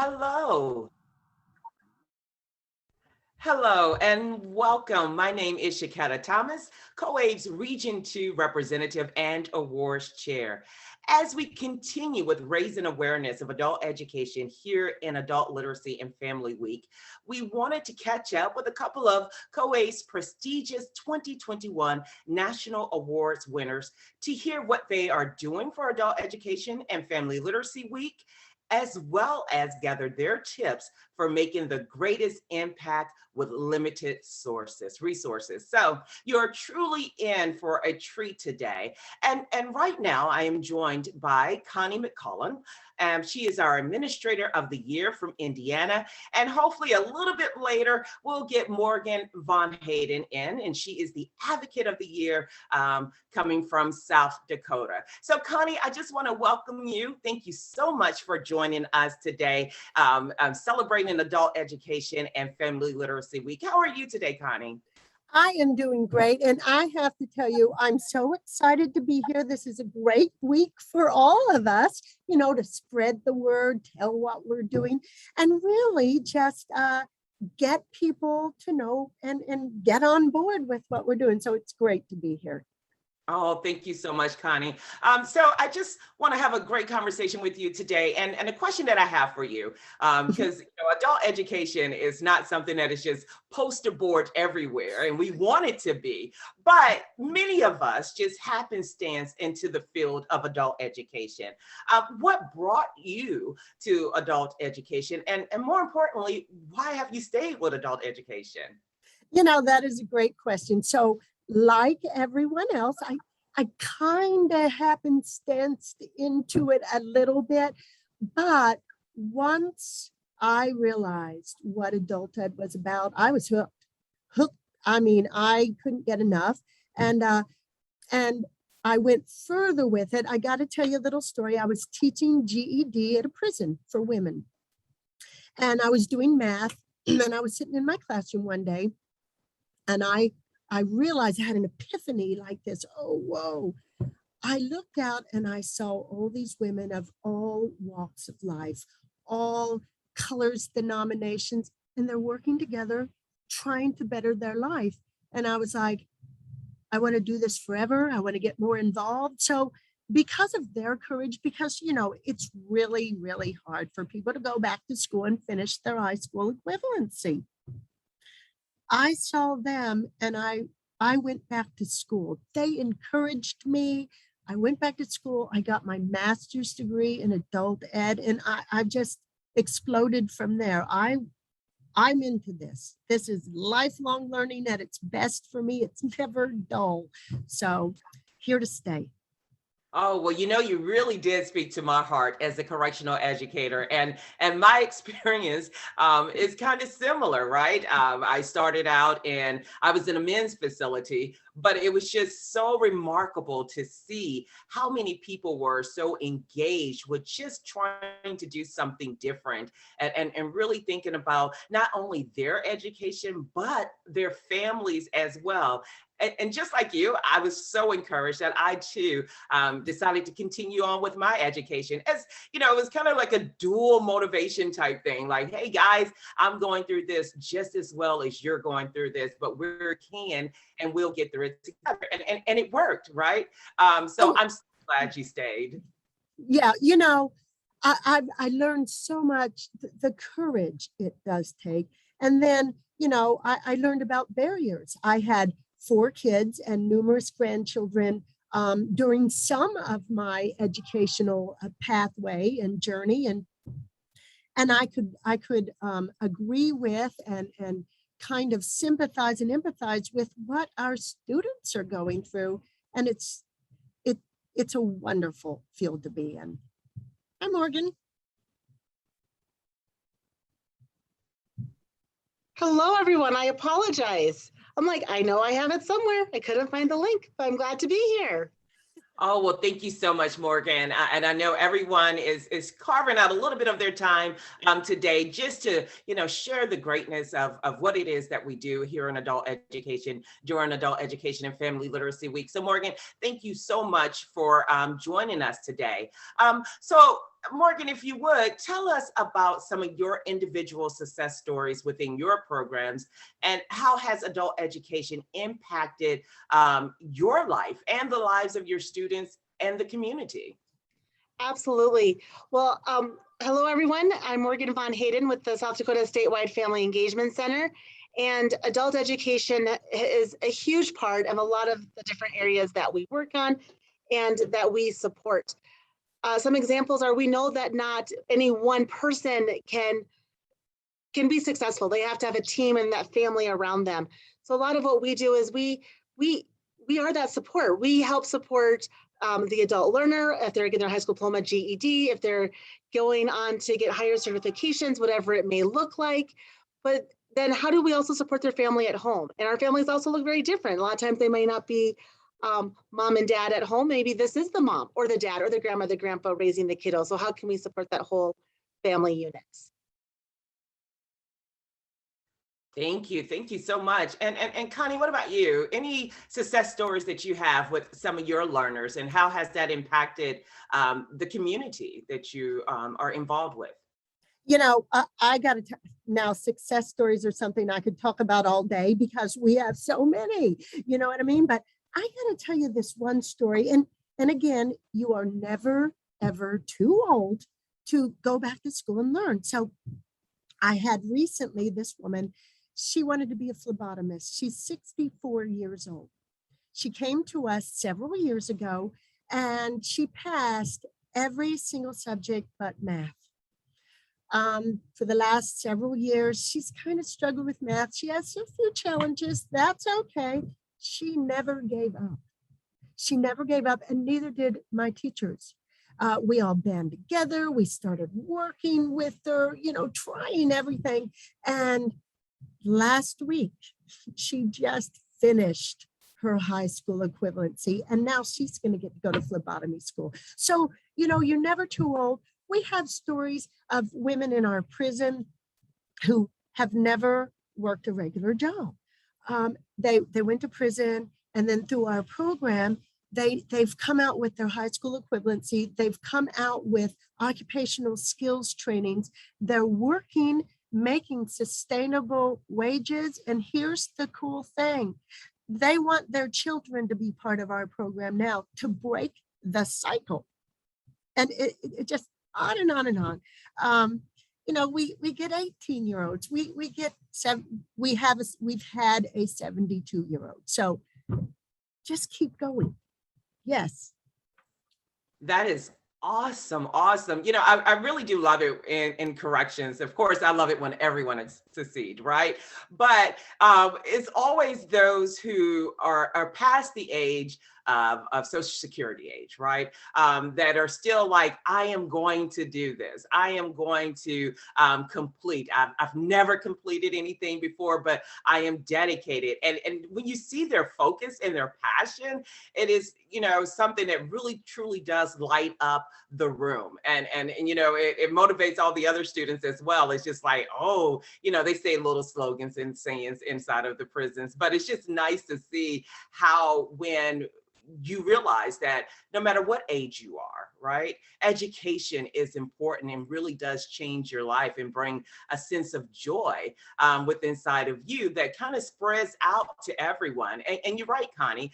Hello. Hello and welcome. My name is Shaketta Thomas, COABE's Region 2 Representative and Awards Chair. As we continue with raising awareness of adult education here in Adult Literacy and Family Week, we wanted to catch up with a couple of COABE's prestigious 2021 National Awards winners to hear what they are doing for Adult Education and Family Literacy Week, as well as gather their tips for making the greatest impact with limited resources. So you're truly in for a treat today. And right now I am joined by Connie Mccollum. She is our Administrator of the Year from Indiana. And hopefully a little bit later, we'll get Morgan Von Hayden in, and she is the Advocate of the Year coming from South Dakota. So Connie, I just want to welcome you. Thank you so much for joining us today, celebrating Adult Education and Family Literacy Week. How are you today, Connie? I am doing great. And I have to tell you, I'm so excited to be here. This is a great week for all of us, to spread the word, tell what we're doing, and really just get people to know and get on board with what we're doing. So it's great to be here. Oh, thank you so much, Connie. So I just want to have a great conversation with you today. And a question that I have for you, because adult education is not something that is just poster board everywhere, and we want it to be. But many of us just happenstance into the field of adult education. What brought you to adult education? And more importantly, why have you stayed with adult education? That is a great question. So like everyone else, I kind of happenstanced into it a little bit, but once I realized what adult ed was about, I was hooked. I mean, I couldn't get enough. And I went further with it. I got to tell you a little story. I was teaching GED at a prison for women, and I was doing math, and I was sitting in my classroom one day, and I realized I had an epiphany like this. Oh, whoa. I looked out and I saw all these women of all walks of life, all colors, denominations, and they're working together, trying to better their life. And I was like, I want to do this forever. I want to get more involved. So because of their courage, because, it's really, really hard for people to go back to school and finish their high school equivalency. I saw them and I went back to school. They encouraged me. I went back to school. I got my master's degree in adult ed, and I just exploded from there. I'm into this. This is lifelong learning at its best for me. It's never dull. So here to stay. Oh, well, you really did speak to my heart as a correctional educator, and my experience is kind of similar, right? I started out I was in a men's facility, but it was just so remarkable to see how many people were so engaged with just trying to do something different and really thinking about not only their education, but their families as well. And just like you, I was so encouraged that I too decided to continue on with my education. As it was kind of like a dual motivation type thing. Like, hey guys, I'm going through this just as well as you're going through this, but we can and we'll get through it together. And it worked, right? So I'm so glad you stayed. Yeah, I learned so much, the courage it does take. And then, I learned about barriers. I had 4 kids and numerous grandchildren during some of my educational pathway and journey, and I could agree with and kind of sympathize and empathize with what our students are going through, and it's a wonderful field to be in. Hi, Morgan. Hello, everyone. I apologize. I'm like, I know I have it somewhere. I couldn't find the link, but I'm glad to be here. Oh, well, thank you so much, Morgan. And I know everyone is carving out a little bit of their time today just to, share the greatness of what it is that we do here in adult education during Adult Education and Family Literacy Week. So Morgan, thank you so much for joining us today. So Morgan, if you would, tell us about some of your individual success stories within your programs and how has adult education impacted your life and the lives of your students and the community? Absolutely. Well, hello, everyone. I'm Morgan Von Hayden with the South Dakota Statewide Family Engagement Center. And adult education is a huge part of a lot of the different areas that we work on and that we support. Some examples are, we know that not any one person can be successful. They have to have a team and that family around them. So a lot of what we do is we are that support. We help support the adult learner if they're getting their high school diploma, GED, if they're going on to get higher certifications, whatever it may look like. But then how do we also support their family at home? And our families also look very different. A lot of times they may not be mom and dad at home. Maybe this is the mom or the dad or the grandma, the grandpa raising the kiddo. So how can we support that whole family unit? Thank you. Thank you so much. And Connie, what about you? Any success stories that you have with some of your learners, and how has that impacted the community that you are involved with? You know, I got to now, success stories are something I could talk about all day because we have so many, you know what I mean? But I got to tell you this one story. And again, you are never, ever too old to go back to school and learn. So I had recently this woman, she wanted to be a phlebotomist. She's 64 years old. She came to us several years ago and she passed every single subject but math. For the last several years, she's kind of struggled with math. She has a few challenges. That's okay. She never gave up. She never gave up, and neither did my teachers. We all band together. We started working with her, you know, trying everything. And last week, she just finished her high school equivalency, and now she's going to get to go to phlebotomy school. So, you know, you're never too old. We have stories of women in our prison who have never worked a regular job. They went to prison, and then through our program, they've come out with their high school equivalency. They've come out with occupational skills trainings. They're working, making sustainable wages. And here's the cool thing. They want their children to be part of our program now to break the cycle. And it just on and on and on. You know, we get 18-year-olds. We've had a 72-year-old. So just keep going. Yes. That is awesome. Awesome. You know, I really do love it in corrections. Of course, I love it when everyone succeeds, right? But it's always those who are past the age of Social Security age, right? That are still like, I am going to do this. I am going to complete. I've never completed anything before, but I am dedicated. And when you see their focus and their passion, it is, you know, something that really truly does light up the room. And you know, it motivates all the other students as well. It's just like, oh, you know, they say little slogans and sayings inside of the prisons, but it's just nice to see how when you realize that no matter what age you are, right? Education is important and really does change your life and bring a sense of joy within inside of you that kind of spreads out to everyone. And you're right, Connie.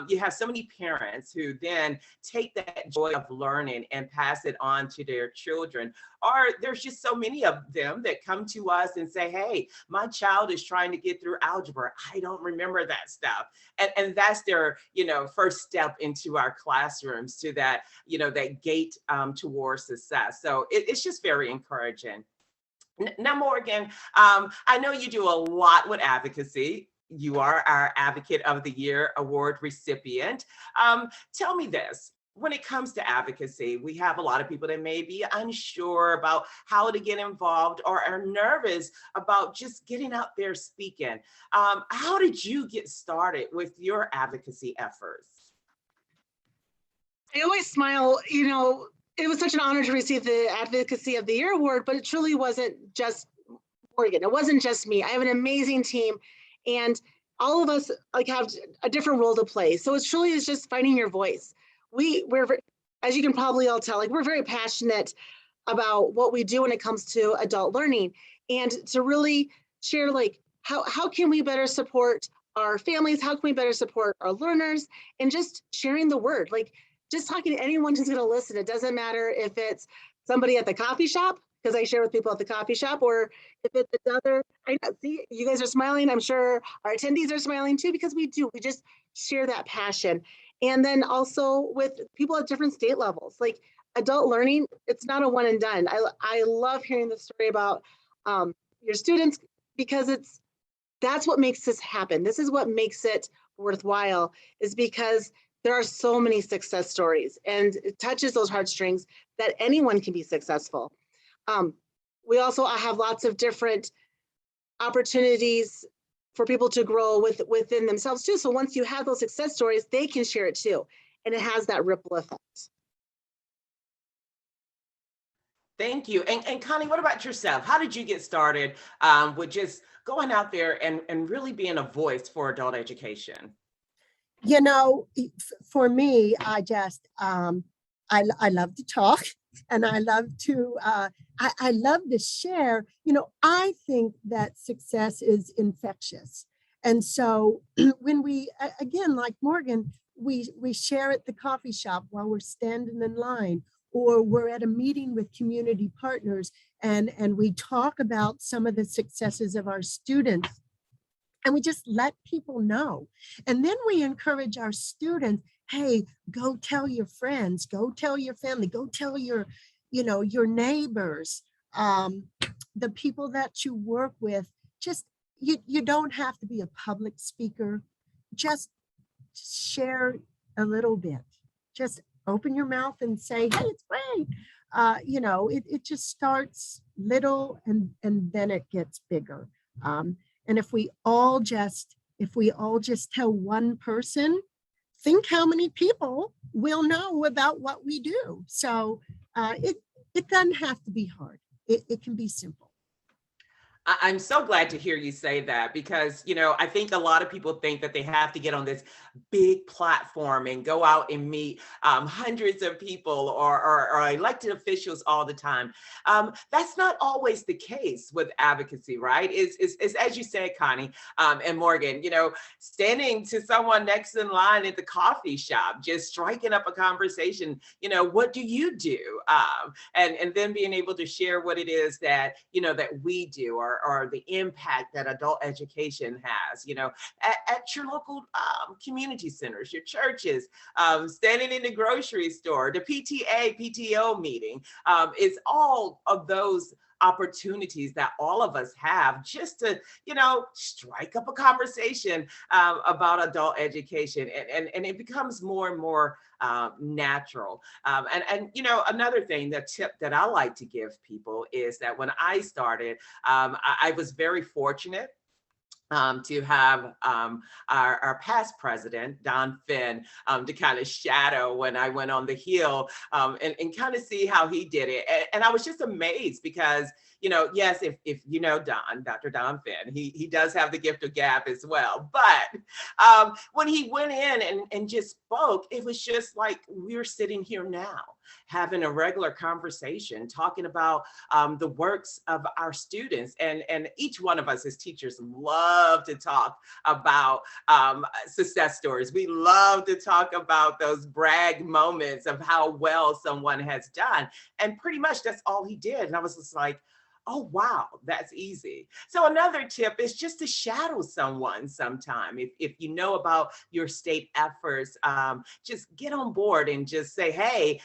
You have so many parents who then take that joy of learning and pass it on to their children. Or there's just so many of them that come to us and say, hey, my child is trying to get through algebra. I don't remember that stuff. And that's their, you know, first step into our classrooms to that, you know, that gate towards success. So it's just very encouraging. Now, Morgan, I know you do a lot with advocacy. You are our Advocate of the Year award recipient. Tell me this. When it comes to advocacy, we have a lot of people that may be unsure about how to get involved or are nervous about just getting out there speaking. How did you get started with your advocacy efforts? I always smile, you know, it was such an honor to receive the Advocacy of the Year award, but it truly wasn't just Morgan. It wasn't just me. I have an amazing team, and all of us like have a different role to play. So it truly is just finding your voice. as you can probably all tell, like we're very passionate about what we do when it comes to adult learning, and to really share like how can we better support our families, how can we better support our learners, and just sharing the word, like just talking to anyone who's going to listen. It doesn't matter if it's somebody at the coffee shop, because I share with people at the coffee shop, or if it's another, I see you guys are smiling. I'm sure our attendees are smiling too, because we just share that passion. And then also with people at different state levels, like adult learning, it's not a one and done. I love hearing the story about your students, because that's what makes this happen. This is what makes it worthwhile, is because there are so many success stories, and it touches those heartstrings that anyone can be successful. We also have lots of different opportunities for people to grow within themselves too. So once you have those success stories, they can share it too. And it has that ripple effect. Thank you. And Connie, what about yourself? How did you get started with just going out there and really being a voice for adult education? You know, for me, I just, I love to talk, and I love to, I love to share. You know, I think that success is infectious. And so when we, again, like Morgan, we share at the coffee shop while we're standing in line, or we're at a meeting with community partners, and we talk about some of the successes of our students, and we just let people know. And then we encourage our students, hey, go tell your friends, go tell your family, go tell your, your neighbors, the people that you work with. Just, you don't have to be a public speaker. Just share a little bit. Just open your mouth and say, hey, it's great. It just starts little, and then it gets bigger. And if we all just tell one person, think how many people will know about what we do. So it doesn't have to be hard. It can be simple. I'm so glad to hear you say that, because, I think a lot of people think that they have to get on this big platform and go out and meet hundreds of people or elected officials all the time. That's not always the case with advocacy, right? It's as you said, Connie and Morgan, standing to someone next in line at the coffee shop, just striking up a conversation, what do you do? And then being able to share what it is that, that we do, or the impact that adult education has, at your local community centers, your churches, standing in the grocery store, the PTO meeting, is all of those opportunities that all of us have just to, strike up a conversation about adult education, and it becomes more and more natural. And another thing, the tip that I like to give people is that when I started, I was very fortunate to have our past president, Don Finn, to kind of shadow when I went on the Hill, and kind of see how he did it. And I was just amazed because, yes, if Dr. Don Finn, he does have the gift of gab as well. But when he went in and just spoke, it was just like we're sitting here now, having a regular conversation, talking about the works of our students. And each one of us as teachers love to talk about success stories. We love to talk about those brag moments of how well someone has done. And pretty much that's all he did. And I was just like, oh, wow, that's easy. So another tip is just to shadow someone sometime. If you know about your state efforts, just get on board and just say, hey,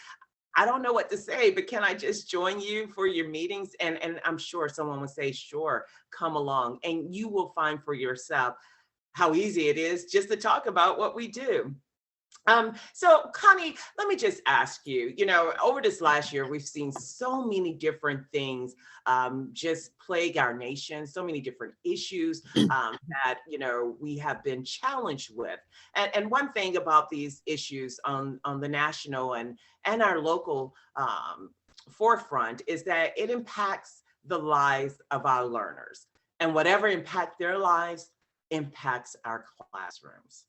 I don't know what to say, but can I just join you for your meetings? And I'm sure someone would say, sure, come along. And you will find for yourself how easy it is just to talk about what we do. So Connie, let me just ask you, over this last year, we've seen so many different things just plague our nation, so many different issues that, we have been challenged with. And one thing about these issues on the national and our local forefront is that it impacts the lives of our learners. And whatever impacts their lives impacts our classrooms.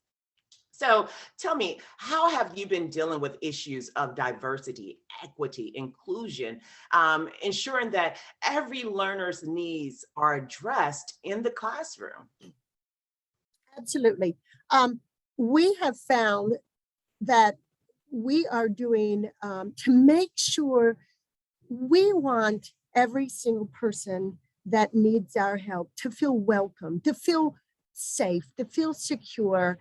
So tell me, how have you been dealing with issues of diversity, equity, inclusion, ensuring that every learner's needs are addressed in the classroom? Absolutely. We have found that we are doing to make sure we want every single person that needs our help to feel welcome, to feel safe, to feel secure.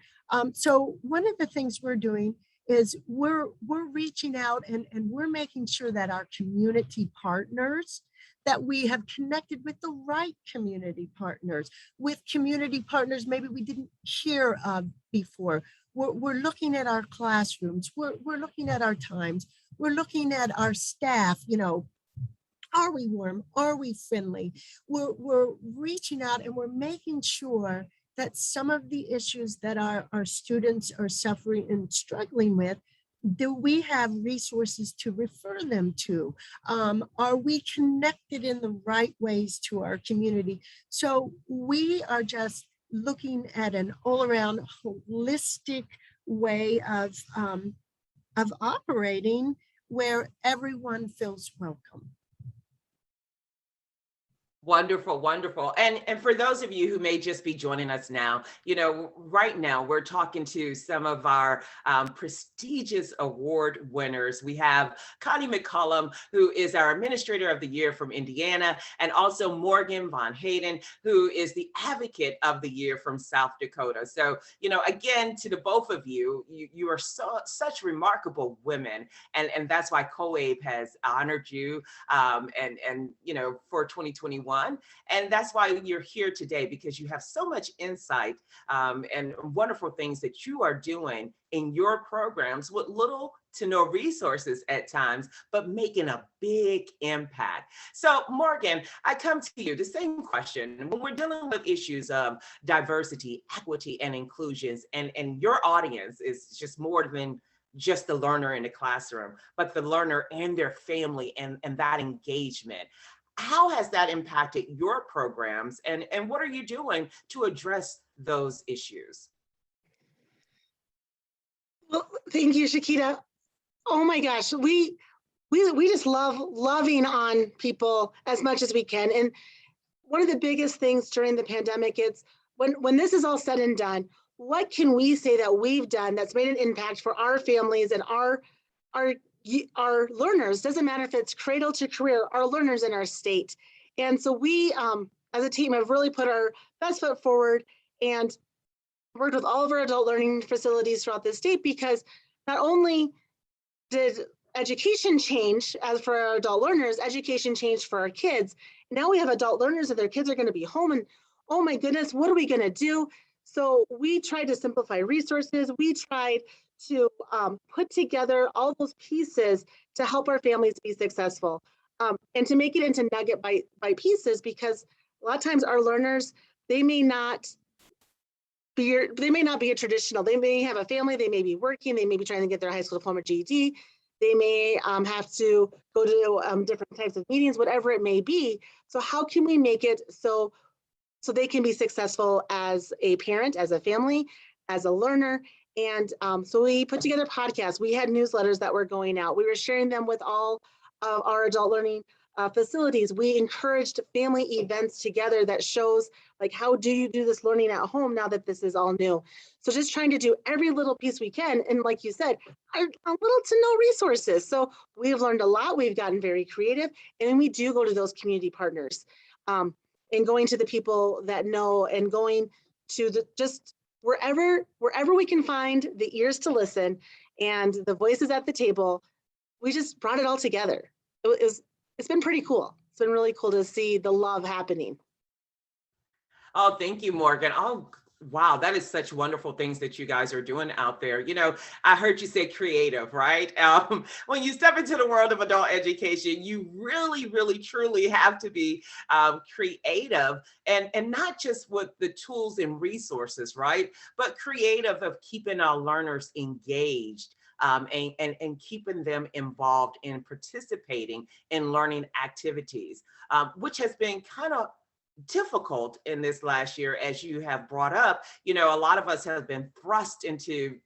So one of the things we're doing is we're reaching out and we're making sure that our community partners, that we have connected with the right community partners, with community partners maybe we didn't hear of before. We're looking at our classrooms, we're looking at our times, we're looking at our staff, are we warm? Are we friendly? We're reaching out and we're making sure that some of the issues that our students are suffering and struggling with, do we have resources to refer them to? Are we connected in the right ways to our community? So we are just looking at an all-around holistic way of operating where everyone feels welcome. Wonderful, wonderful. And for those of you who may just be joining us now, right now we're talking to some of our prestigious award winners. We have Connie Mccollum, who is our Administrator of the Year from Indiana, and also Morgan Von Hayden, who is the Advocate of the Year from South Dakota. So, again, to the both of you, you are such remarkable women, and that's why COABE has honored you, for 2021. And that's why you're here today, because you have so much insight and wonderful things that you are doing in your programs with little to no resources at times, but making a big impact. So Morgan, I come to you, the same question. When we're dealing with issues of diversity, equity, and inclusions, and your audience is just more than just the learner in the classroom, but the learner and their family and that engagement. How has that impacted your programs, and what are you doing to address those issues? Well, thank you, Shaketta. Oh my gosh, we just love loving on people as much as we can. And one of the biggest things during the pandemic is when this is all said and done, what can we say that we've done that's made an impact for our families and our learners? Doesn't matter if it's cradle to career, our learners in our state. And so we, as a team, have really put our best foot forward and worked with all of our adult learning facilities throughout the state, because not only did education change as for our adult learners, education changed for our kids. Now we have adult learners and their kids are going to be home, and oh my goodness, what are we going to do? So we tried to simplify resources. We tried to put together all those pieces to help our families be successful, and to make it into nugget by pieces, because a lot of times our learners, they may not be a traditional. They may have a family, they may be working, they may be trying to get their high school diploma, GED. They may have to go to different types of meetings, whatever it may be. So how can we make it so they can be successful as a parent, as a family, as a learner? And so we put together podcasts. We had newsletters that were going out. We were sharing them with all of our adult learning facilities. We encouraged family events together that shows, like, how do you do this learning at home now that this is all new? So just trying to do every little piece we can. And like you said, a little to no resources. So we've learned a lot. We've gotten very creative. And then we do go to those community partners, and going to the people that know, and going to just wherever we can find the ears to listen and the voices at the table. We just brought it all together. It's been pretty cool. It's been really cool to see the love happening. Oh, thank you, Morgan. Oh, wow, that is such wonderful things that you guys are doing out there. I heard you say creative, right? When you step into the world of adult education, you really, really, truly have to be creative, and not just with the tools and resources, right? But creative of keeping our learners engaged. And keeping them involved in participating in learning activities, which has been kind of difficult in this last year, as you have brought up. A lot of us have been thrust into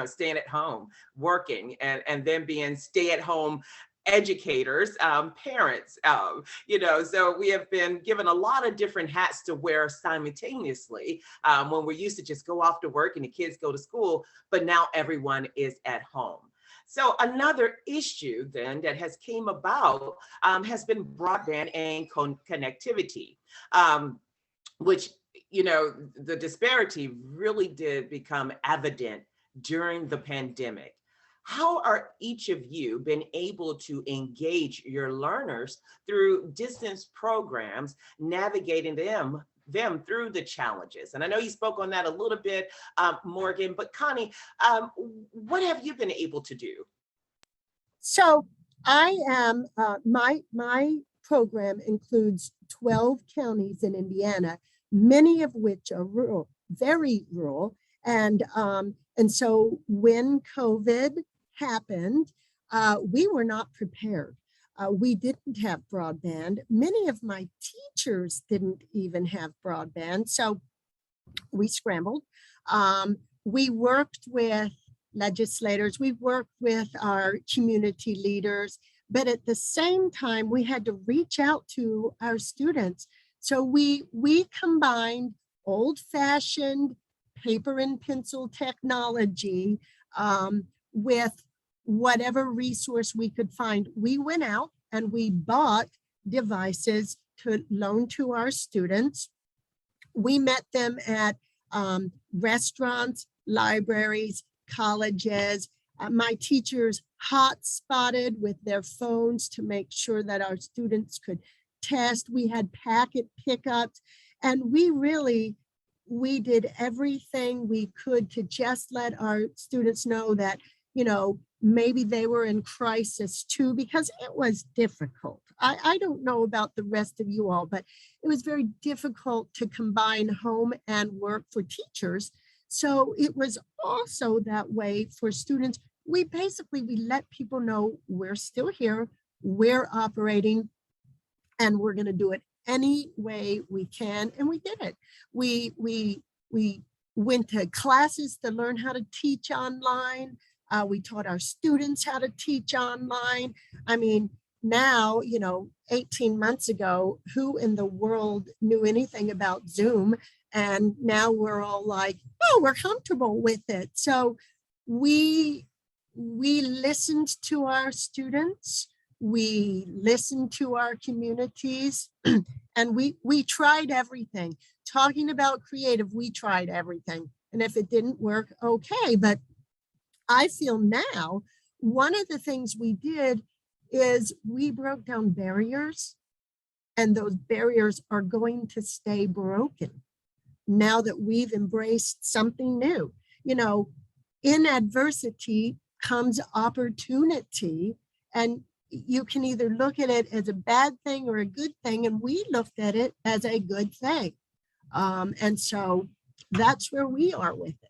staying at home, working, and then being stay-at-home educators, parents, so we have been given a lot of different hats to wear simultaneously, when we're used to just go off to work and the kids go to school, but now everyone is at home. So another issue then that has came about has been broadband and connectivity, which, the disparity really did become evident during the pandemic. How are each of you been able to engage your learners through distance programs, navigating them through the challenges? And I know you spoke on that a little bit, Morgan, but Connie, what have you been able to do? So I am, my program includes 12 counties in Indiana, many of which are rural, very rural. And so when COVID happened, we were not prepared. We didn't have broadband. Many of my teachers didn't even have broadband. So we scrambled. We worked with legislators, we worked with our community leaders, but at the same time, we had to reach out to our students. So we combined old-fashioned paper and pencil technology with whatever resource we could find. We went out and we bought devices to loan to our students. We met them at restaurants, libraries, colleges. My teachers hot-spotted with their phones to make sure that our students could test. We had packet pickups, and we did everything we could to just let our students know that, maybe they were in crisis too, because it was difficult. I don't know about the rest of you all, but it was very difficult to combine home and work for teachers. So it was also that way for students. We let people know we're still here, we're operating, and we're going to do it any way we can. And we did it. We went to classes to learn how to teach online. We taught our students how to teach online. I mean, now, 18 months ago, who in the world knew anything about Zoom? And now we're all like, oh, we're comfortable with it. So we listened to our students, we listened to our communities, and we tried everything. Talking about creative, we tried everything. And if it didn't work, okay. But I feel now, one of the things we did is we broke down barriers, and those barriers are going to stay broken now that we've embraced something new. In adversity comes opportunity, and you can either look at it as a bad thing or a good thing, and we looked at it as a good thing. And so that's where we are with it.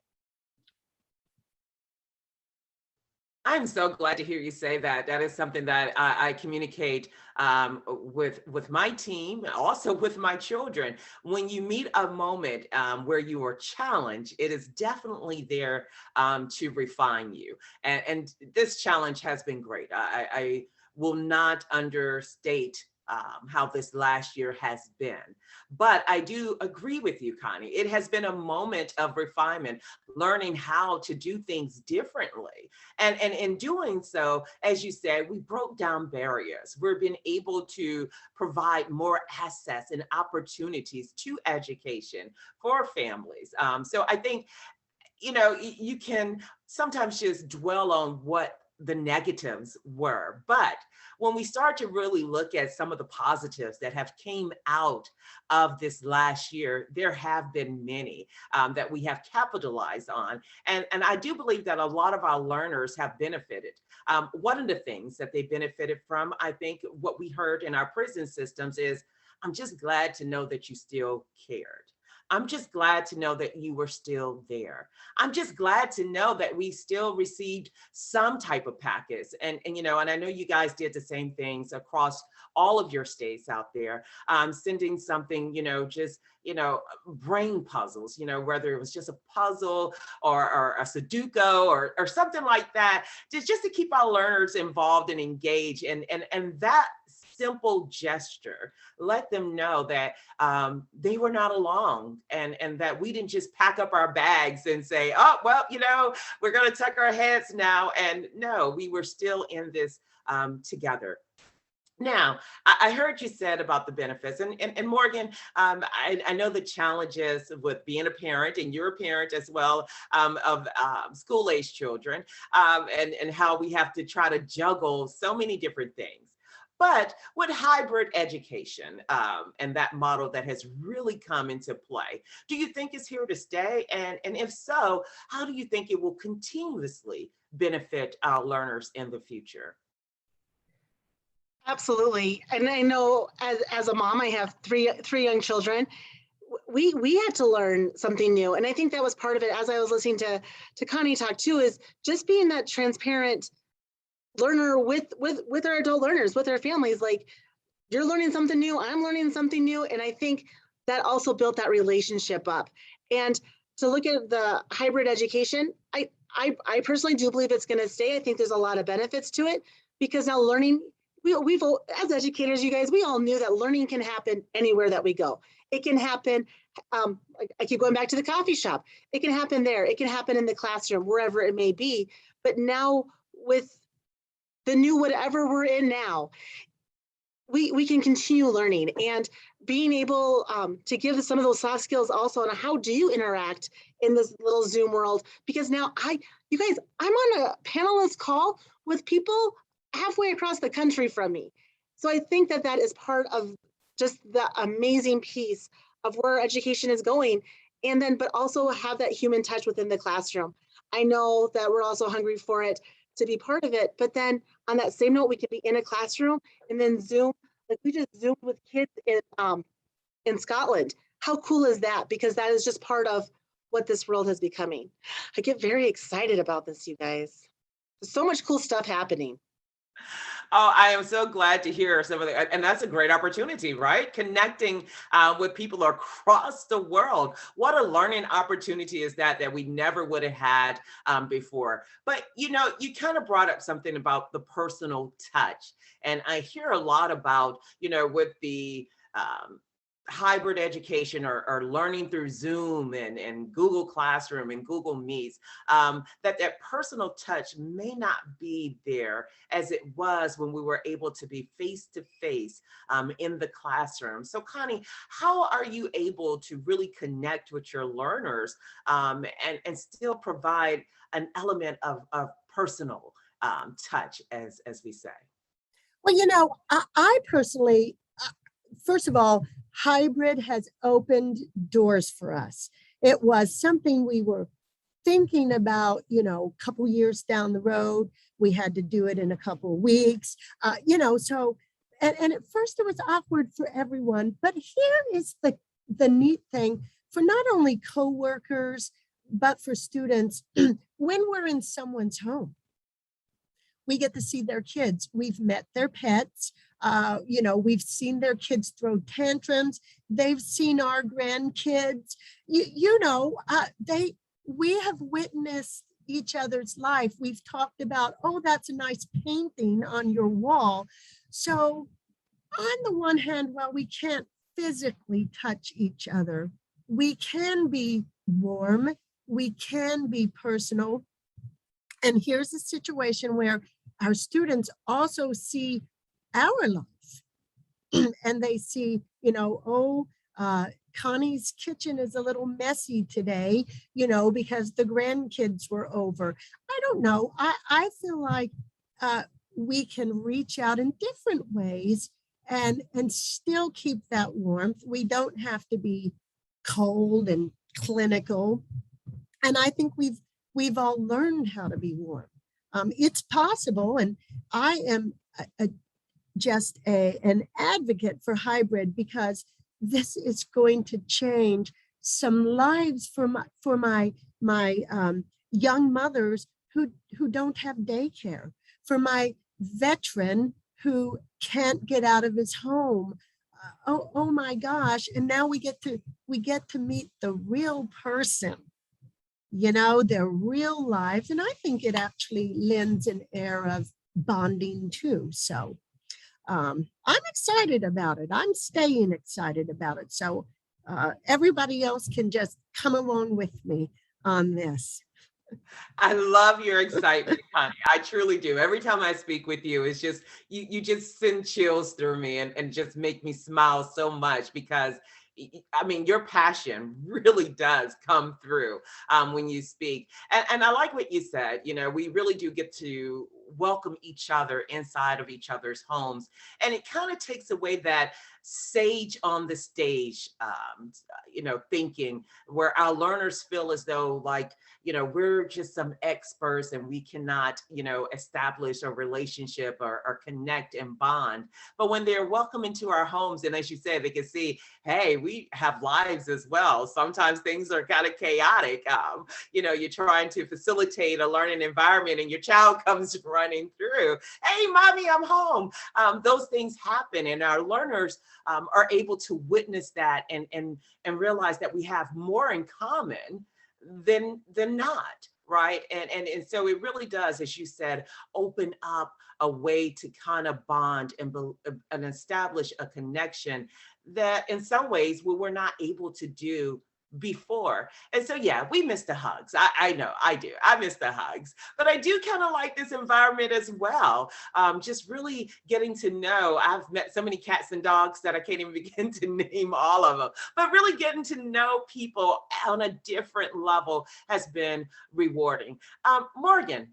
I'm so glad to hear you say that. That is something that I communicate with my team, also with my children. When you meet a moment where you are challenged, it is definitely there to refine you. And this challenge has been great. I will not understate how this last year has been. But I do agree with you, Connie. It has been a moment of refinement, learning how to do things differently. And in doing so, as you said, we broke down barriers. We've been able to provide more access and opportunities to education for families. So I think, you can sometimes just dwell on what the negatives were, but when we start to really look at some of the positives that have came out of this last year, there have been many that we have capitalized on. And I do believe that a lot of our learners have benefited. One of the things that they benefited from, I think what we heard in our prison systems is, I'm just glad to know that you still cared. I'm just glad to know that you were still there. I'm just glad to know that we still received some type of packets. And I know you guys did the same things across all of your states out there, sending something, just, brain puzzles, whether it was just a puzzle or a Sudoku or something like that, just to keep our learners involved and engaged. And that simple gesture let them know that they were not alone, and that we didn't just pack up our bags and say, oh, well, we're going to tuck our heads now. And no, we were still in this together. Now, I heard you said about the benefits, and Morgan, I know the challenges with being a parent, and you're a parent as well, of school-age children, and how we have to try to juggle so many different things. But with hybrid education and that model that has really come into play, do you think it's here to stay? And if so, how do you think it will continuously benefit our learners in the future? Absolutely. And I know as a mom, I have three young children. We had to learn something new. And I think that was part of it, as I was listening to Connie talk too, is just being that transparent learner with our adult learners, with our families. Like, you're learning something new, I'm learning something new. And I think that also built that relationship up. And to look at the hybrid education, I personally do believe it's going to stay. I think there's a lot of benefits to it, because now learning, we've as educators, you guys, we all knew that learning can happen anywhere that we go. It can happen, I keep going back to the coffee shop. It can happen there. It can happen in the classroom, wherever it may be. But now with the new whatever we're in now, we can continue learning and being able to give some of those soft skills also on how do you interact in this little Zoom world. Because now you guys, I'm on a panelist call with people halfway across the country from me. So I think that is part of just the amazing piece of where education is going. And then, but also have that human touch within the classroom. I know that we're also hungry for it to be part of it, but then on that same note, we can be in a classroom and then Zoom, like we just Zoomed with kids in Scotland. How cool is that? Because that is just part of what this world is becoming. I get very excited about this, you guys. There's so much cool stuff happening. Oh, I am so glad to hear some of the, and that's a great opportunity, right? Connecting with people across the world. What a learning opportunity is that we never would have had before. But, you kind of brought up something about the personal touch. And I hear a lot about, with the hybrid education or learning through Zoom and Google Classroom and Google Meets, that personal touch may not be there as it was when we were able to be face-to-face in the classroom. So Connie, how are you able to really connect with your learners and still provide an element of personal touch, as we say? Well, I personally, first of all, hybrid has opened doors for us. It was something we were thinking about, a couple years down the road. We had to do it in a couple of weeks, so, and at first it was awkward for everyone, but here is the neat thing for not only coworkers, but for students. When we're in someone's home, we get to see their kids. We've met their pets. We've seen their kids throw tantrums. They've seen our grandkids. We have witnessed each other's life. We've talked about, oh, that's a nice painting on your wall. So on the one hand, while we can't physically touch each other, we can be warm, we can be personal. And here's a situation where our students also see our life and they see, Connie's kitchen is a little messy today, because the grandkids were over. I don't know. I feel like we can reach out in different ways and still keep that warmth. We don't have to be cold and clinical. And I think we've all learned how to be warm. It's possible, and I am an advocate for hybrid, because this is going to change some lives for my young mothers who don't have daycare, for my veteran who can't get out of his home. Oh my gosh. And now we get to meet the real person, their real lives. And I think it actually lends an air of bonding too. So I'm excited about it. I'm staying excited about it. So everybody else can just come along with me on this. I love your excitement, Connie. I truly do. Every time I speak with you, it's just, you just send chills through me and just make me smile so much because I mean, your passion really does come through when you speak. And I like what you said, we really do get to welcome each other inside of each other's homes. And it kind of takes away that sage on the stage, thinking where our learners feel as though like, we're just some experts and we cannot, establish a relationship or connect and bond. But when they're welcome into our homes, and as you said, they can see, hey, we have lives as well. Sometimes things are kind of chaotic. You're trying to facilitate a learning environment and your child comes running through, hey, mommy, I'm home. Those things happen and our learners are able to witness that and realize that we have more in common than not, right? And so it really does, as you said, open up a way to kind of bond and establish a connection that in some ways we were not able to do before. And so, yeah, we miss the hugs. I know I do. I miss the hugs, but I do kind of like this environment as well. Just really getting to know, I've met so many cats and dogs that I can't even begin to name all of them, but really getting to know people on a different level has been rewarding. Morgan,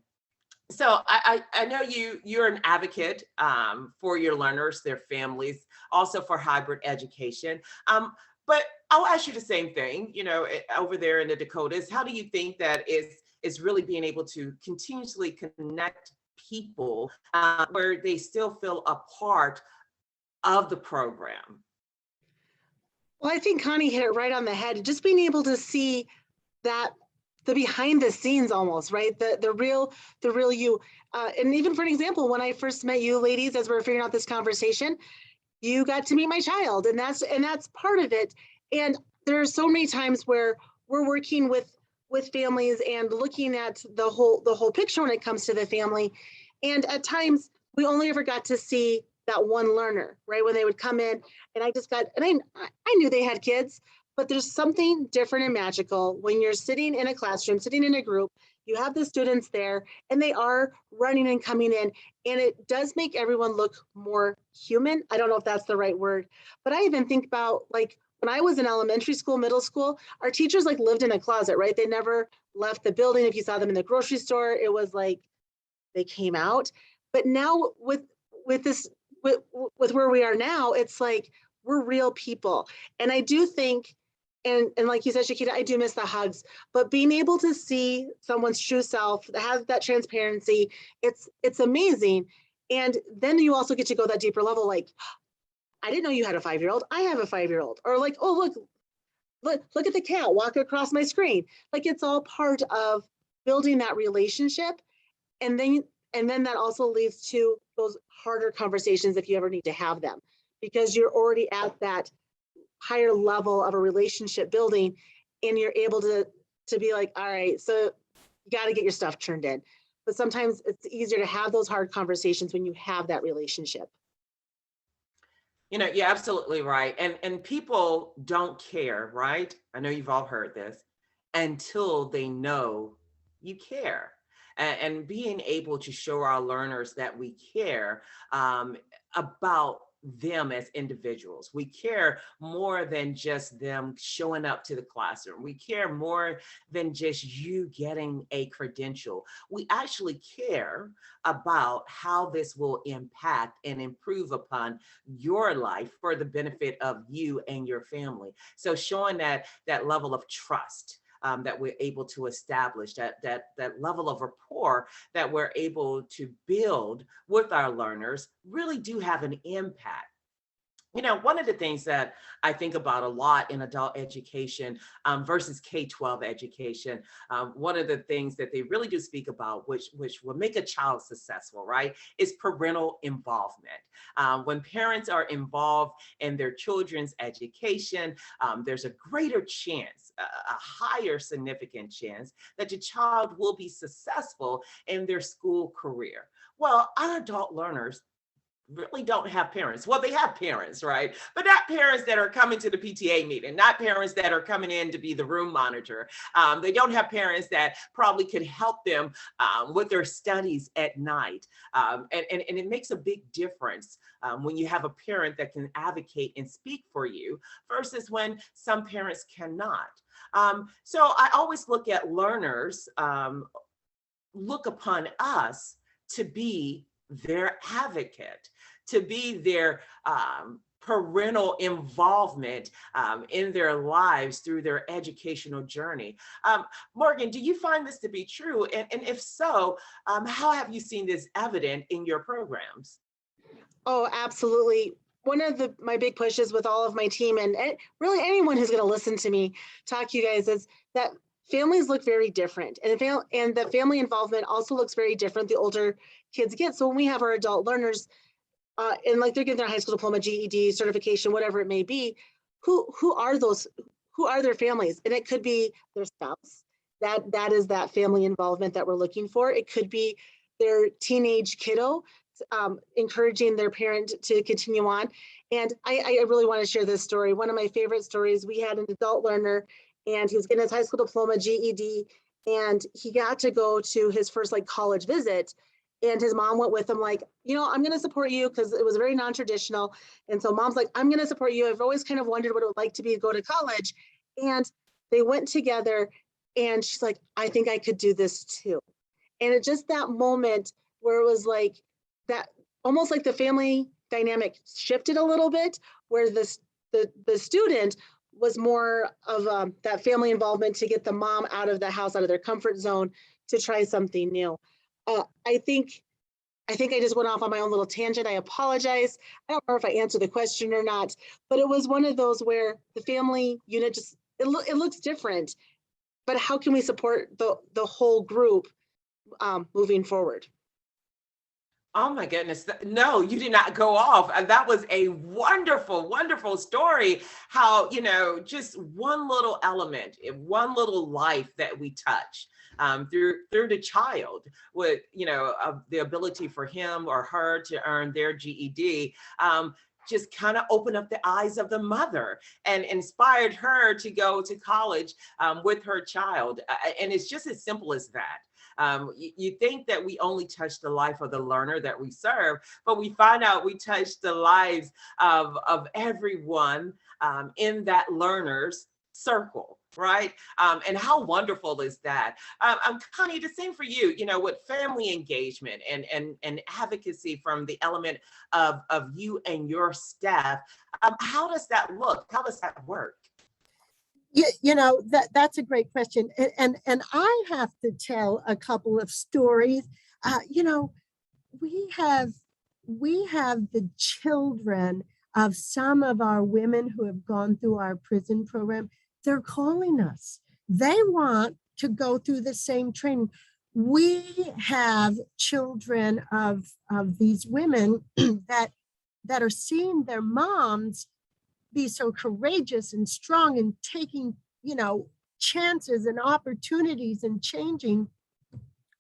so I know you're an advocate for your learners, their families, also for hybrid education. But I'll ask you the same thing, over there in the Dakotas. How do you think that is really being able to continuously connect people where they still feel a part of the program? Well, I think Connie hit it right on the head. Just being able to see that the behind the scenes almost, right? The real you. And even for an example, when I first met you ladies, as we're figuring out this conversation, you got to meet my child, and that's part of it. And there are so many times where we're working with families and looking at the whole picture when it comes to the family. And at times we only ever got to see that one learner, right? When they would come in, and I knew they had kids, but there's something different and magical when you're sitting in a classroom, sitting in a group, you have the students there and they are running and coming in, and it does make everyone look more human. I don't know if that's the right word, but I even think about like when I was in elementary school, middle school, our teachers like lived in a closet, right? They never left the building. If you saw them in the grocery store, it was like they came out. But now with where we are now, it's like we're real people. And I do think, and like you said, Shaketta, I do miss the hugs, but being able to see someone's true self, have that transparency, it's amazing. And then you also get to go that deeper level, like, I didn't know you had a 5-year-old. I have a 5-year-old. Or like, oh, look at the cat walk across my screen. Like, it's all part of building that relationship. And then that also leads to those harder conversations if you ever need to have them, because you're already at that higher level of a relationship building, and you're able to be like, all right, so you got to get your stuff turned in. But sometimes it's easier to have those hard conversations when you have that relationship. You're absolutely right. And people don't care, right? I know you've all heard this, until they know you care. And being able to show our learners that we care about them as individuals. We care more than just them showing up to the classroom. We care more than just you getting a credential. We actually care about how this will impact and improve upon your life for the benefit of you and your family. So showing that level of trust that we're able to establish, that level of rapport that we're able to build with our learners really do have an impact. One of the things that I think about a lot in adult education versus K-12 education, one of the things that they really do speak about, which will make a child successful, right, is parental involvement. When parents are involved in their children's education, there's a greater chance, a higher significant chance that your child will be successful in their school career. Well, our adult learners really don't have parents. Well, they have parents, right? But not parents that are coming to the PTA meeting, not parents that are coming in to be the room monitor. They don't have parents that probably could help them with their studies at night. And it makes a big difference when you have a parent that can advocate and speak for you versus when some parents cannot. So I always look at learners, look upon us to be their advocate, to be their parental involvement in their lives through their educational journey. Morgan, do you find this to be true? And if so, how have you seen this evident in your programs? Oh, absolutely. One of my big pushes with all of my team and really anyone who's going to listen to me talk to you guys is that families look very different, and the family involvement also looks very different the older kids get. So when we have our adult learners and like they're getting their high school diploma, GED, certification, whatever it may be, who are their families? And it could be their spouse. That is that family involvement that we're looking for. It could be their teenage kiddo, encouraging their parent to continue on. And I really want to share this story. One of my favorite stories, we had an adult learner and he was getting his high school diploma, GED, and he got to go to his first like college visit. And his mom went with him like, I'm going to support you, because it was very non-traditional. And so mom's like, I'm going to support you. I've always kind of wondered what it would like to be to go to college. And they went together and she's like, I think I could do this too. And it just that moment where it was like that, almost like the family dynamic shifted a little bit, where the student was more of that family involvement to get the mom out of the house, out of their comfort zone, to try something new. I think I just went off on my own little tangent. I apologize. I don't know if I answered the question or not, but it was one of those where the family unit just, it looks different, but how can we support the whole group moving forward? Oh my goodness. No, you did not go off. And that was a wonderful, wonderful story. How, just one little element, one little life that we touch through the child with, the ability for him or her to earn their GED. Just kind of opened up the eyes of the mother and inspired her to go to college with her child. And it's just as simple as that. You think that we only touch the life of the learner that we serve, but we find out we touch the lives of everyone in that learner's circle, right? And how wonderful is that? Connie, the same for you, with family engagement and advocacy from the element of you and your staff. How does that look? How does that work? That's a great question. And I have to tell a couple of stories. We have the children of some of our women who have gone through our prison program. They're calling us. They want to go through the same training. We have children of these women that are seeing their moms be so courageous and strong and taking, chances and opportunities and changing.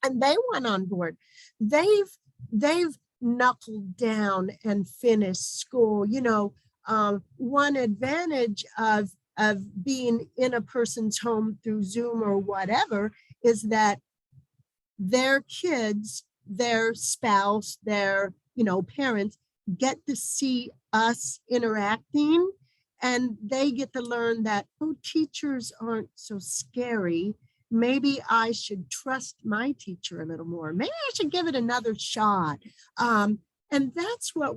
And they went on board. They've knuckled down and finished school. One advantage of being in a person's home through Zoom or whatever is that their kids, their spouse, their, parents get to see us interacting, and they get to learn that, teachers aren't so scary. Maybe I should trust my teacher a little more. Maybe I should give it another shot. And that's what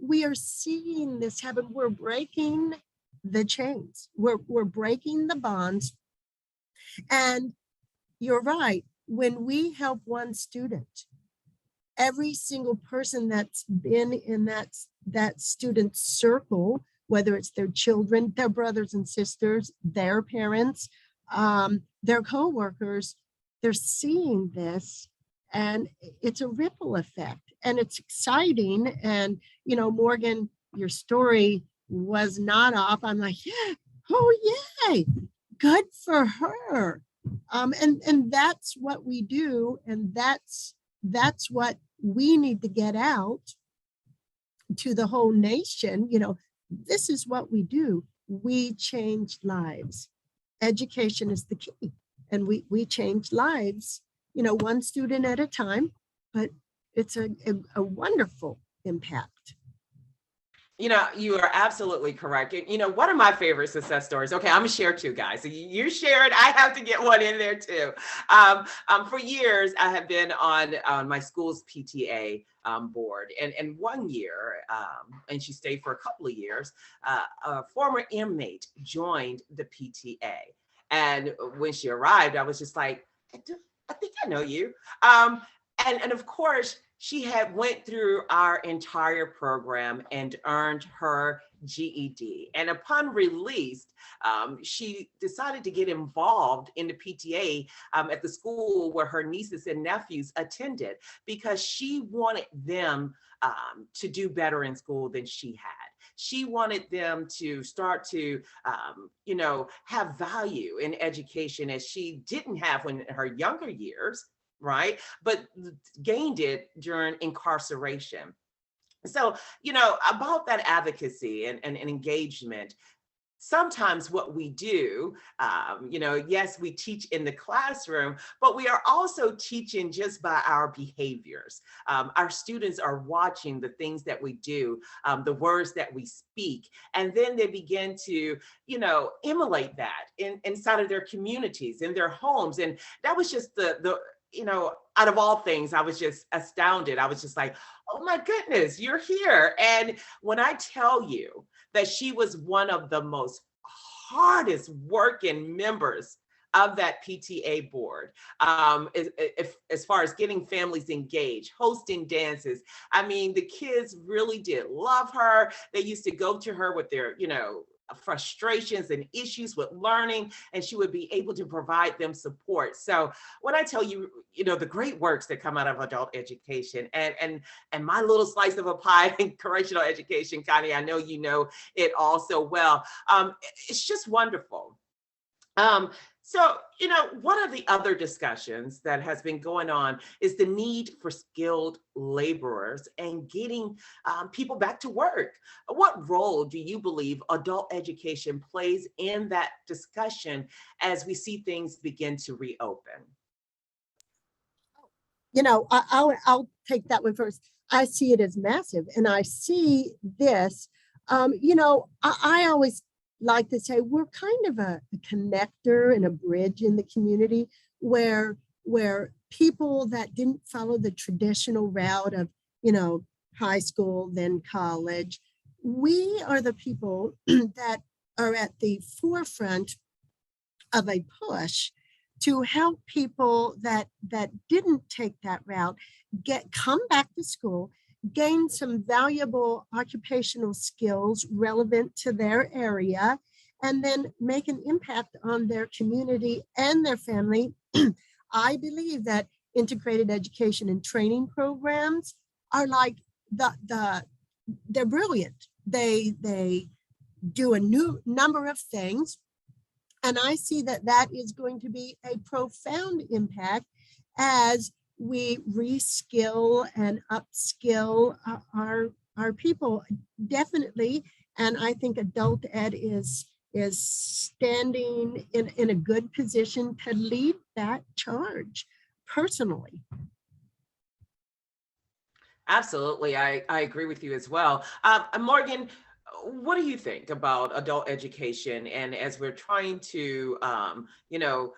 we are seeing this happen. We're breaking the chains. We're breaking the bonds. And you're right. When we help one student, every single person that's been in that student circle, whether it's their children, their brothers and sisters, their parents, their coworkers, they're seeing this, and it's a ripple effect, and it's exciting. And, you know, Morgan, your story was not off. I'm like, yeah, oh, yay, good for her. And that's what we do. And that's what we need to get out to the whole nation. You know, this is what we do. We change lives. Education is the key. And we change lives, you know, one student at a time, but it's a wonderful impact. You know, you are absolutely correct. You know, one of my favorite success stories. Okay, I'm gonna share two, guys. So you share it. I have to get one in there too. For years, I have been on my school's PTA board, and one year, and she stayed for a couple of years. A former inmate joined the PTA, and when she arrived, I was just like, I think I know you. And of course, she had went through our entire program and earned her GED. And upon release, she decided to get involved in the PTA at the school where her nieces and nephews attended, because she wanted them to do better in school than she had. She wanted them to start to, you know, have value in education as she didn't have when in her younger years, right? But gained it during incarceration. So, you know, about that advocacy and engagement, sometimes what we do, you know, yes, we teach in the classroom, but we are also teaching just by our behaviors. Our students are watching the things that we do, the words that we speak, and then they begin to, you know, emulate that inside of their communities, in their homes. And that was just the you know, out of all things, I was just astounded. I was just like, oh my goodness, you're here. And when I tell you that she was one of the most hardest working members of that PTA board, as far as getting families engaged, hosting dances. I mean, the kids really did love her. They used to go to her with their, you know, frustrations and issues with learning, and she would be able to provide them support. So when I tell you, you know, the great works that come out of adult education and my little slice of a pie in correctional education, Connie, I know you know it all so well. It's just wonderful. So, you know, one of the other discussions that has been going on is the need for skilled laborers and getting people back to work. What role do you believe adult education plays in that discussion as we see things begin to reopen? You know, I'll take that one first. I see it as massive, and I see this. You know, I always like to say we're kind of a connector and a bridge in the community where people that didn't follow the traditional route of, you know, high school, then college, we are the people that are at the forefront of a push to help people that didn't take that route come back to school, gain some valuable occupational skills relevant to their area, and then make an impact on their community and their family. I believe that integrated education and training programs are like they're brilliant. They do a new number of things, and I see that is going to be a profound impact as we reskill and upskill our people, definitely. And I think adult ed is standing in a good position to lead that charge personally. Absolutely, I agree with you as well. Morgan, what do you think about adult education? And as we're trying to, you know,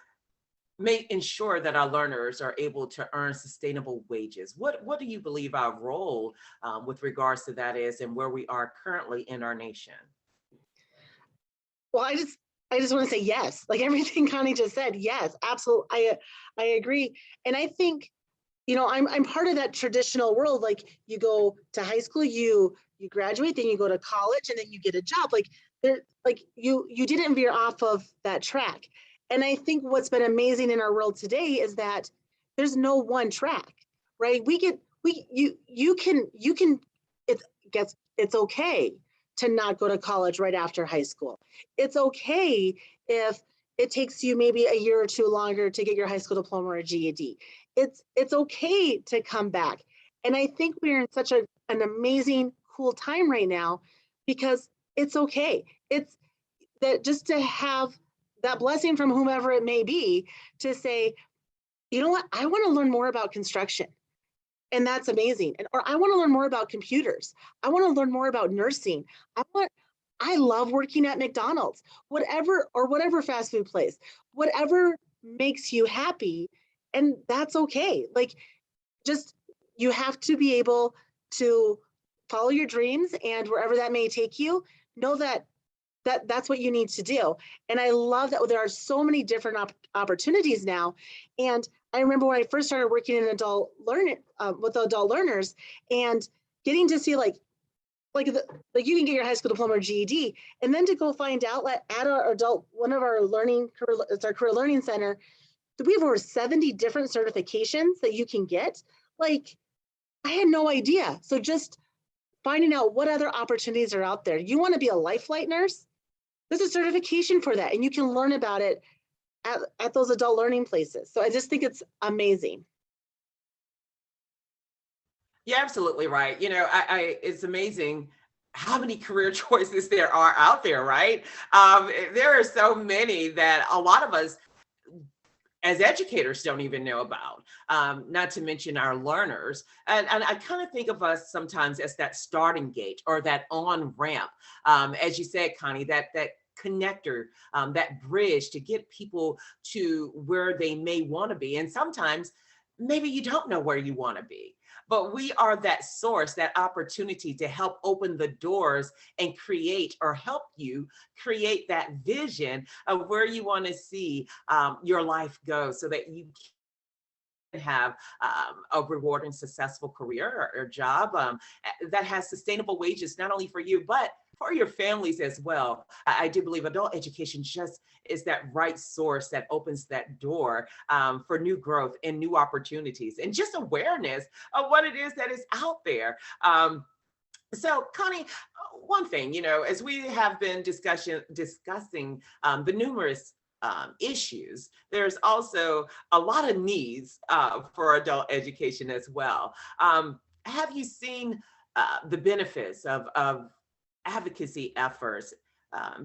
ensure that our learners are able to earn sustainable wages, what do you believe our role with regards to that is, and where we are currently in our nation? Well, I just want to say yes, like everything Connie just said. Yes, absolutely. I agree. And I think, you know, I'm part of that traditional world. Like you go to high school, you you graduate, then you go to college, and then you get a job. Like there, like you didn't veer off of that track. And I think what's been amazing in our world today is that there's no one track, right? You can, it's okay to not go to college right after high school. It's okay if it takes you maybe a year or two longer to get your high school diploma or GED. It's okay to come back. And I think we're in such an amazing, cool time right now because it's okay. It's that just to have that blessing from whomever it may be to say, you know what, I want to learn more about construction. And that's amazing. Or I want to learn more about computers. I want to learn more about nursing. I love working at McDonald's, whatever fast food place, whatever makes you happy. And that's okay. Like, just, you have to be able to follow your dreams, and wherever that may take you, know that that's what you need to do. And I love that there are so many different opportunities now. And I remember when I first started working in adult learning with adult learners, and getting to see like you can get your high school diploma or GED, and then to go find out at our one of our it's our career learning center, that we have over 70 different certifications that you can get. Like, I had no idea. So just finding out what other opportunities are out there. You want to be a life flight nurse? There's a certification for that, and you can learn about it at those adult learning places. So I just think it's amazing. You're absolutely right. You know, it's amazing how many career choices there are out there, right? There are so many that a lot of us as educators don't even know about, not to mention our learners. And I kind of think of us sometimes as that starting gate or that on-ramp. As you said, Connie, that connector, that bridge to get people to where they may want to be. And sometimes maybe you don't know where you want to be, but we are that source, that opportunity to help open the doors and create, or help you create, that vision of where you want to see your life go, so that you can have a rewarding, successful career or job that has sustainable wages, not only for you, but for your families as well. I do believe adult education just is that right source that opens that door for new growth and new opportunities, and just awareness of what it is that is out there. So Connie, one thing, you know, as we have been discussing the numerous issues, there's also a lot of needs for adult education as well. Have you seen the benefits of advocacy efforts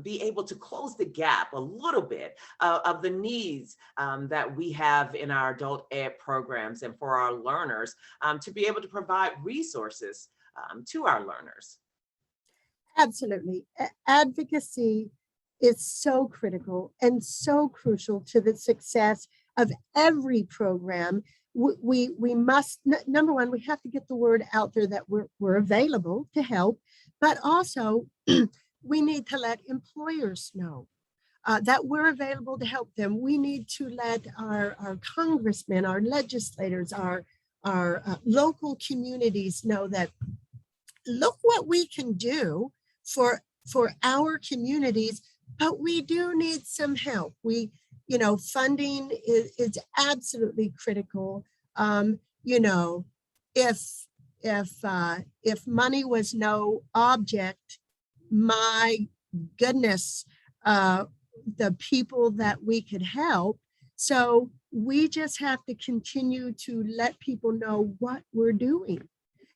be able to close the gap a little bit of the needs that we have in our adult ed programs and for our learners, to be able to provide resources to our learners? Absolutely. Advocacy is so critical and so crucial to the success of every program. We must, number one, we have to get the word out there that we're available to help, but also we need to let employers know that we're available to help them. We need to let our congressmen, our legislators, our local communities know that, look what we can do for our communities, but we do need some help. Funding is absolutely critical. If money was no object, my goodness, the people that we could help. So we just have to continue to let people know what we're doing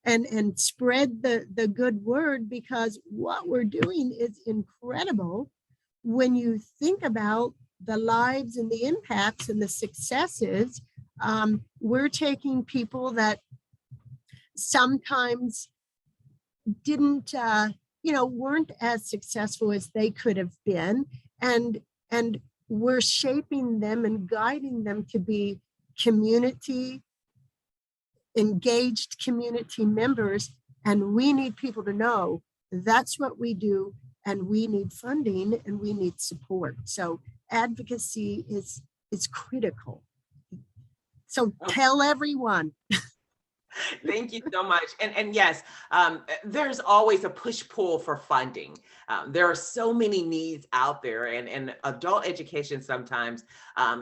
and spread the good word, because what we're doing is incredible when you think about the lives and the impacts and the successes. We're taking people that sometimes didn't, weren't as successful as they could have been, and we're shaping them and guiding them to be engaged community members. And we need people to know that's what we do, and we need funding and we need support. So advocacy is critical. So tell everyone. Thank you so much. And yes, there's always a push-pull for funding. There are so many needs out there, and adult education sometimes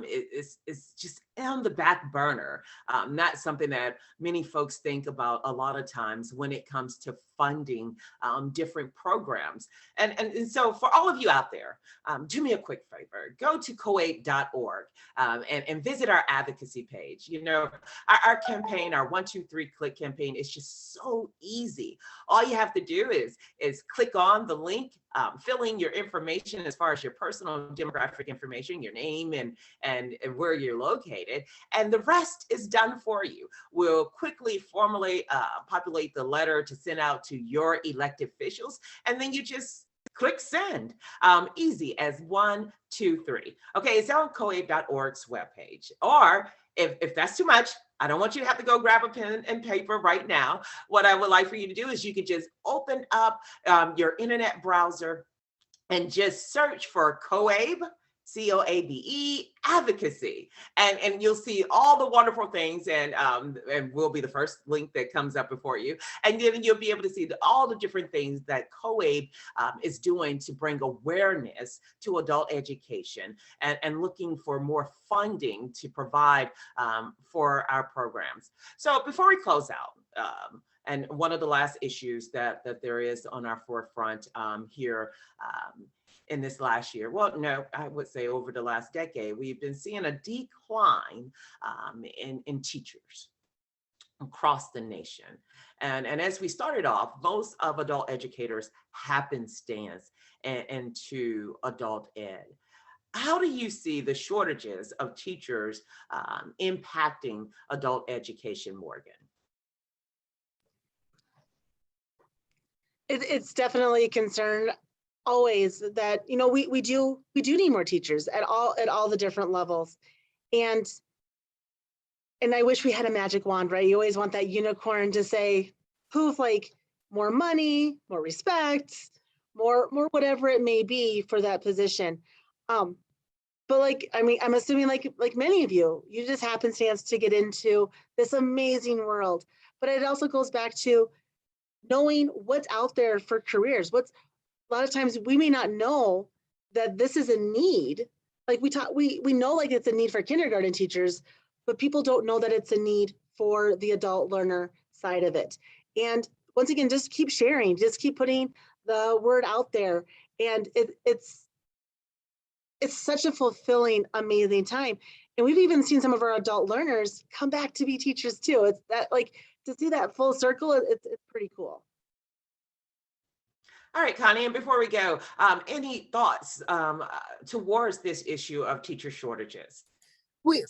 is just on the back burner. Not something that many folks think about a lot of times when it comes to funding different programs. And so for all of you out there, do me a quick favor, go to COABE.org and visit our advocacy page. You know, our campaign, our 1, 2, 3 click campaign is just so easy. All you have to do is click on the link, fill in your information as far as your personal demographic information, your name and where you're located, and the rest is done for you. We'll quickly populate the letter to send out to your elected officials, and then you just click send. Easy as 1, 2, 3. Okay, it's on COABE.org's webpage. Or if that's too much, I don't want you to have to go grab a pen and paper right now. What I would like for you to do is you could just open up your internet browser and just search for COABE, COABE, advocacy, and you'll see all the wonderful things, and will be the first link that comes up before you, and then you'll be able to see all the different things that COABE is doing to bring awareness to adult education, and looking for more funding to provide for our programs. So before we close out, and one of the last issues that there is on our forefront here in this last year, well, no, I would say over the last decade, we've been seeing a decline in teachers across the nation. And as we started off, most of adult educators happenstance into adult ed. How do you see the shortages of teachers impacting adult education, Morgan? It's definitely a concern always that, you know, we do need more teachers at all the different levels. And I wish we had a magic wand, right? You always want that unicorn to say, poof, like more money, more respect, more whatever it may be for that position. But like, I mean, I'm assuming like many of you just happenstance to get into this amazing world. But it also goes back to knowing what's out there for careers. A lot of times we may not know that this is a need. Like we know like it's a need for kindergarten teachers, but people don't know that it's a need for the adult learner side of it. And once again, just keep sharing, just keep putting the word out there. And it's such a fulfilling, amazing time. And we've even seen some of our adult learners come back to be teachers too. It's that, like, to see that full circle, it's pretty cool. All right, Connie, and before we go, any thoughts towards this issue of teacher shortages?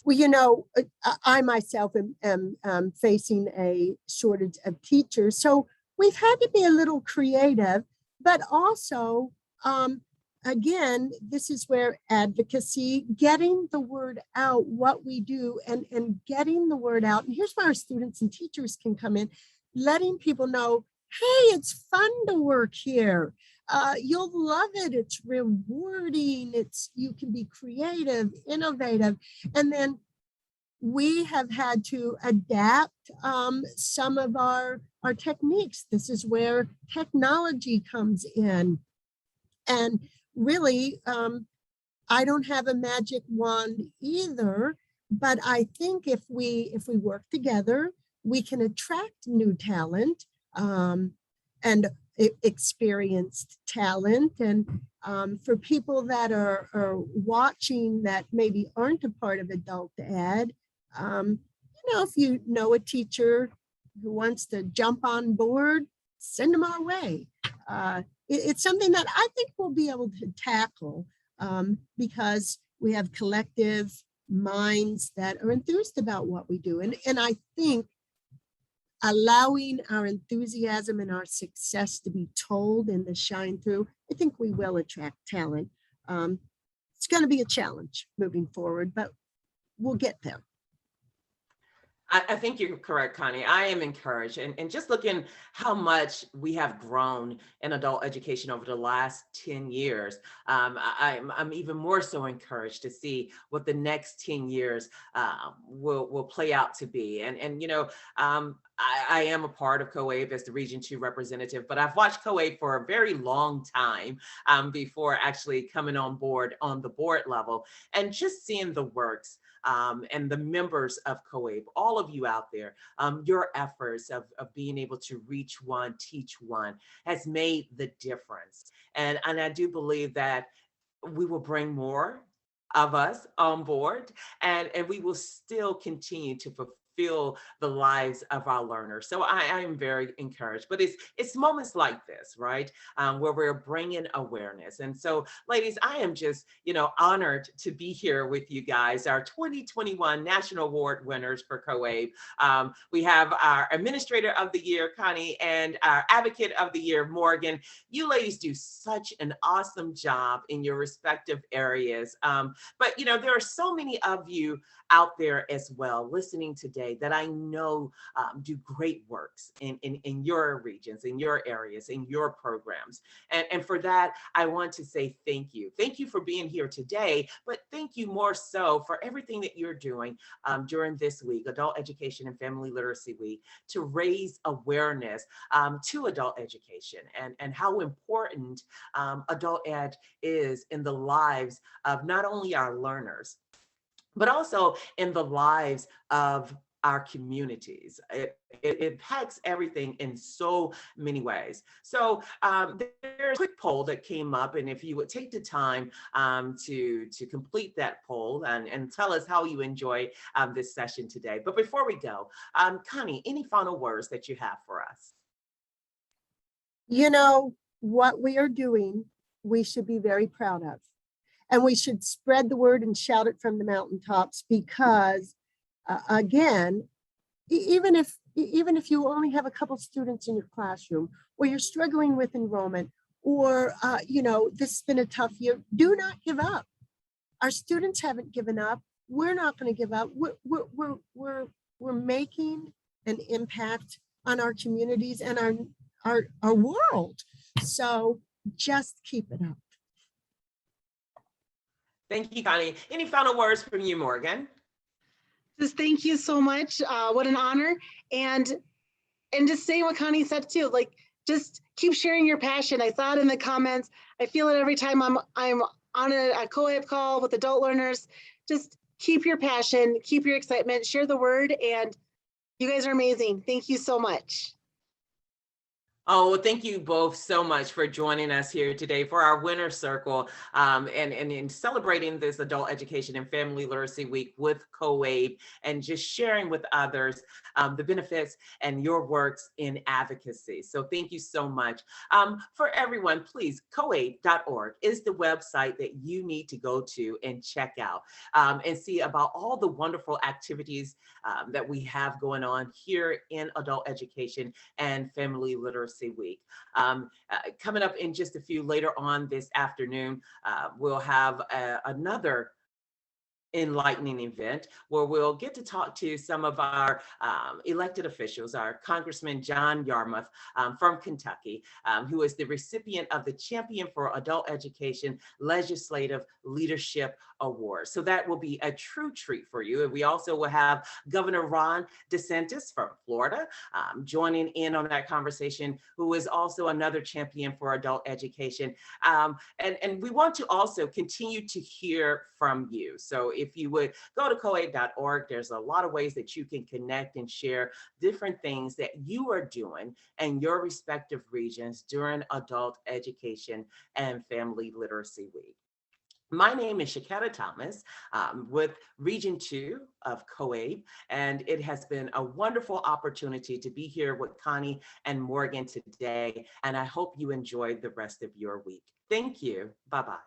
You know, I myself am facing a shortage of teachers. So we've had to be a little creative, but also, again, this is where advocacy, getting the word out, what we do, and getting the word out. And here's where our students and teachers can come in, letting people know, hey, it's fun to work here. You'll love it. It's rewarding. You can be creative, innovative. And then we have had to adapt some of our techniques. This is where technology comes in. And really, I don't have a magic wand either, but I think if we work together, we can attract new talent and experienced talent. And for people that are watching that maybe aren't a part of adult ed, you know, if you know a teacher who wants to jump on board, send them our way. It's something that I think we'll be able to tackle because we have collective minds that are enthused about what we do. And I think allowing our enthusiasm and our success to be told and to shine through, I think we will attract talent. It's going to be a challenge moving forward, but we'll get there. I think you're correct, Connie. I am encouraged, and just looking how much we have grown in adult education over the last 10 years, I'm even more so encouraged to see what the next 10 years will play out to be. And you know, I am a part of COABE as the Region 2 representative, but I've watched COABE for a very long time before actually coming on board on the board level, and just seeing the works and the members of COABE, all of you out there, your efforts of being able to reach one, teach one has made the difference. And I do believe that we will bring more of us on board, and we will still continue to fulfill the lives of our learners. So I am very encouraged, but it's moments like this, right? Where we're bringing awareness. And so, ladies, I am just, honored to be here with you guys, our 2021 National Award winners for COABE. We have our Administrator of the Year, Connie, and our Advocate of the Year, Morgan. You ladies do such an awesome job in your respective areas. But, there are so many of you out there as well listening today that I know do great works in your regions, in your areas, in your programs. And for that, I want to say thank you. Thank you for being here today, but thank you more so for everything that you're doing during this week, Adult Education and Family Literacy Week, to raise awareness to adult education and how important adult ed is in the lives of not only our learners, but also in the lives of our communities. It impacts everything in so many ways. So there's a quick poll that came up, and if you would take the time to complete that poll and tell us how you enjoy this session today. But before we go, Connie, any final words that you have for us? What we are doing, we should be very proud of. And we should spread the word and shout it from the mountaintops, because again, even if you only have a couple students in your classroom, or you're struggling with enrollment, or this has been a tough year, do not give up. Our students haven't given up. We're not going to give up. We're making an impact on our communities and our world. So just keep it up. Thank you, Connie. Any final words from you, Morgan? Just thank you so much. What an honor. And just saying what Connie said too, like, just keep sharing your passion. I saw it in the comments. I feel it every time I'm on a COABE call with adult learners. Just keep your passion, keep your excitement, share the word, and you guys are amazing. Thank you so much. Oh, well, thank you both so much for joining us here today for our Winner Circle and in celebrating this Adult Education and Family Literacy Week with COABE, and just sharing with others the benefits and your works in advocacy. So thank you so much. For everyone, please, COABE.org is the website that you need to go to and check out and see about all the wonderful activities that we have going on here in Adult Education and Family Literacy Week. Coming up in just a few later on this afternoon, we'll have another enlightening event where we'll get to talk to some of our elected officials, our Congressman John Yarmouth from Kentucky, who is the recipient of the Champion for Adult Education Legislative Leadership Award. So that will be a true treat for you. And we also will have Governor Ron DeSantis from Florida joining in on that conversation, who is also another champion for adult education. And we want to also continue to hear from you. So if you would go to COABE.org, there's a lot of ways that you can connect and share different things that you are doing in your respective regions during Adult Education and Family Literacy Week. My name is Shaketta Thomas with Region 2 of COABE, and it has been a wonderful opportunity to be here with Connie and Morgan today, and I hope you enjoy the rest of your week. Thank you. Bye-bye.